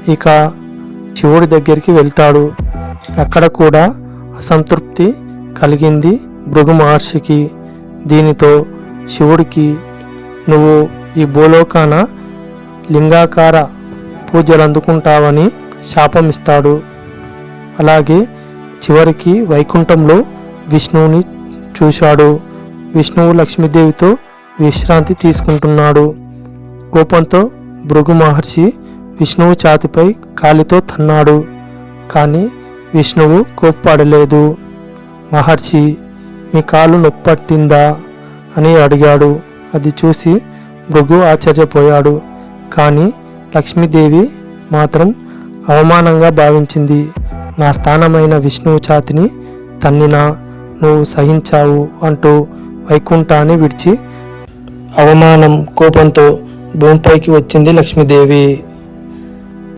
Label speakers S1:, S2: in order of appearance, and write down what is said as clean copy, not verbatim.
S1: ఇక శివుడి దగ్గరికి వెళ్తాడు. అక్కడ కూడా అసంతృప్తి కలిగింది భృగు మహర్షికి. దీనితో శివుడికి నువ్వు ఈ భూలోకాన లింగాకార పూజలు అందుకుంటావని శాపం ఇస్తాడు. అలాగే చివరికి వైకుంఠంలో విష్ణువుని చూశాడు. విష్ణువు లక్ష్మీదేవితో విశ్రాంతి తీసుకుంటున్నాడు. కోపంతో భృగు మహర్షి విష్ణువు ఛాతిపై కాలితో తన్నాడు. కానీ విష్ణువు కోప్పడలేదు. మహర్షి, మీ కాలు నొప్పట్టిందా అని అడిగాడు. అది చూసి భృగు ఆశ్చర్యపోయాడు. కానీ లక్ష్మీదేవి మాత్రం అవమానంగా భావించింది. నా స్థానమైన విష్ణువు ఛాతిని తన్నినా నువ్వు సహించావు అంటూ వైకుంఠాన్ని విడిచి అవమానం కోపంతో భూమిపైకి వచ్చింది లక్ష్మీదేవి.